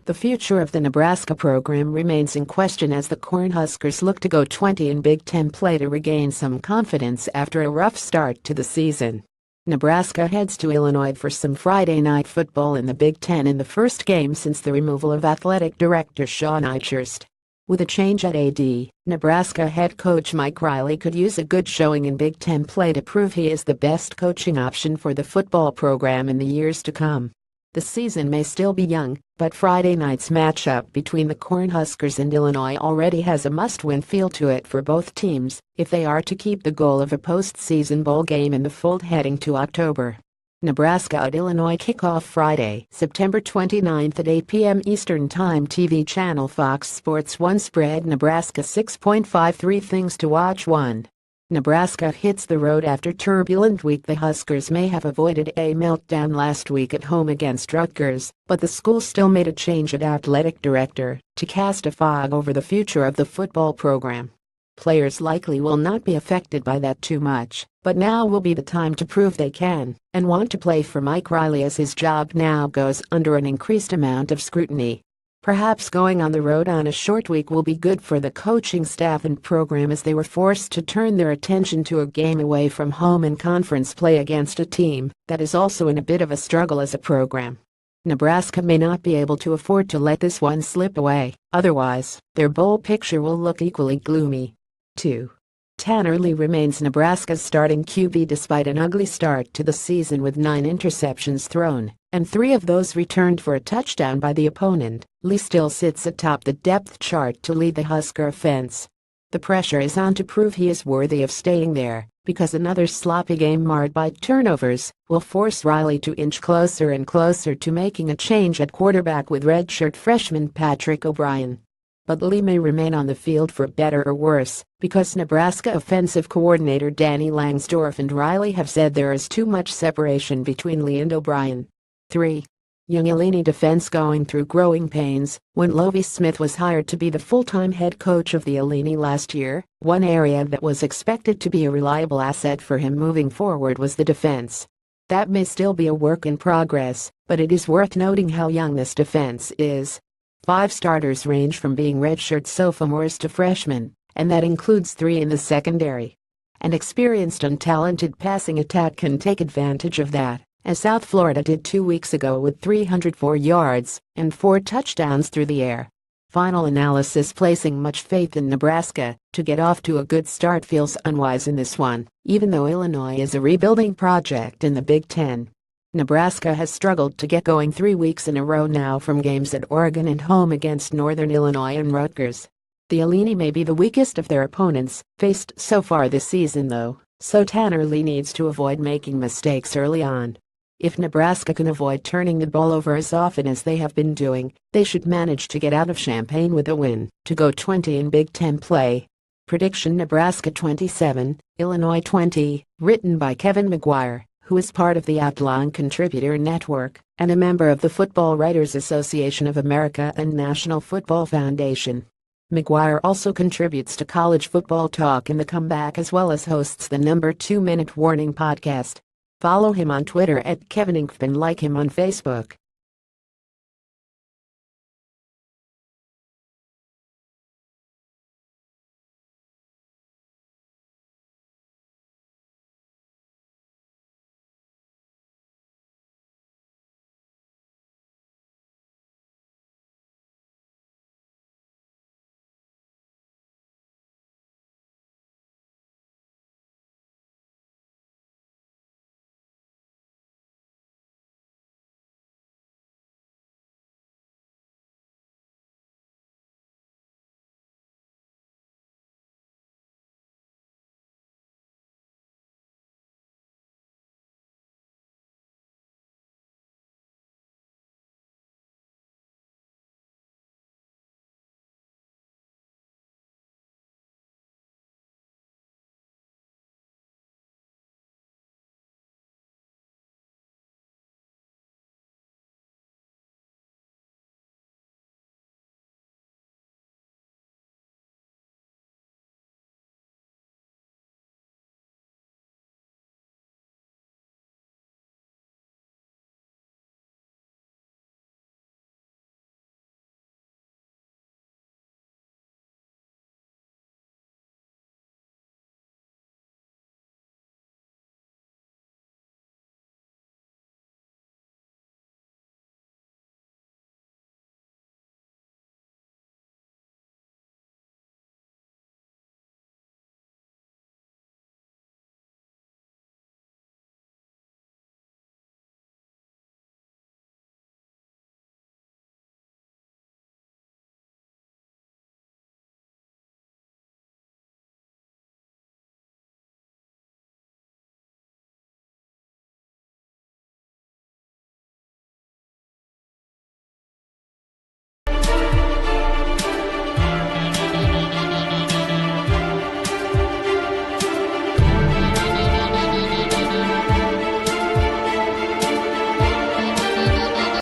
The future of the Nebraska program remains in question as the Cornhuskers look to go 20 in Big Ten play to regain some confidence after a rough start to the season. Nebraska heads to Illinois for some Friday night football in the Big Ten in the first game since the removal of athletic director Sean Eicherst. With a change at AD, Nebraska head coach Mike Riley could use a good showing in Big Ten play to prove he is the best coaching option for the football program in the years to come. The season may still be young, but Friday night's matchup between the Cornhuskers and Illinois already has a must-win feel to it for both teams if they are to keep the goal of a postseason bowl game in the fold heading to October. Nebraska at Illinois kickoff Friday, September 29 at 8 p.m. Eastern Time. TV channel Fox Sports 1 spread Nebraska 6.53 things to watch 1. Nebraska hits the road after turbulent week. The Huskers may have avoided a meltdown last week at home against Rutgers, but the school still made a change at athletic director to cast a fog over the future of the football program. Players likely will not be affected by that too much, but now will be the time to prove they can and want to play for Mike Riley as his job now goes under an increased amount of scrutiny. Perhaps going on the road on a short week will be good for the coaching staff and program as they were forced to turn their attention to a game away from home in conference play against a team that is also in a bit of a struggle as a program. Nebraska may not be able to afford to let this one slip away, otherwise, their bowl picture will look equally gloomy. 2. Tanner Lee remains Nebraska's starting QB despite an ugly start to the season with 9 interceptions thrown, and 3 of those returned for a touchdown by the opponent. Lee still sits atop the depth chart to lead the Husker offense. The pressure is on to prove he is worthy of staying there, because another sloppy game marred by turnovers will force Riley to inch closer and closer to making a change at quarterback with redshirt freshman Patrick O'Brien. But Lee may remain on the field for better or worse, because Nebraska offensive coordinator Danny Langsdorf and Riley have said there is too much separation between Lee and O'Brien. 3. Young Illini defense going through growing pains. When Lovie Smith was hired to be the full-time head coach of the Illini last year, one area that was expected to be a reliable asset for him moving forward was the defense. That may still be a work in progress, but it is worth noting how young this defense is. 5 starters range from being redshirt sophomores to freshmen, and that includes 3 in the secondary. An experienced and talented passing attack can take advantage of that, as South Florida did 2 weeks ago with 304 yards and 4 touchdowns through the air. Final analysis placing much faith in Nebraska to get off to a good start feels unwise in this one, even though Illinois is a rebuilding project in the Big Ten. Nebraska has struggled to get going 3 weeks in a row now from games at Oregon and home against Northern Illinois and Rutgers. The Illini may be the weakest of their opponents faced so far this season though, so Tanner Lee needs to avoid making mistakes early on. If Nebraska can avoid turning the ball over as often as they have been doing, they should manage to get out of Champaign with a win to go 20 in Big Ten play. Prediction: Nebraska 27, Illinois 20, written by Kevin McGuire, who is part of the Outlaw Contributor Network and a member of the Football Writers Association of America and National Football Foundation. McGuire also contributes to College Football Talk and The Comeback as well as hosts the number 2 Minute Warning podcast. Follow him on Twitter at KevinInkf and like him on Facebook.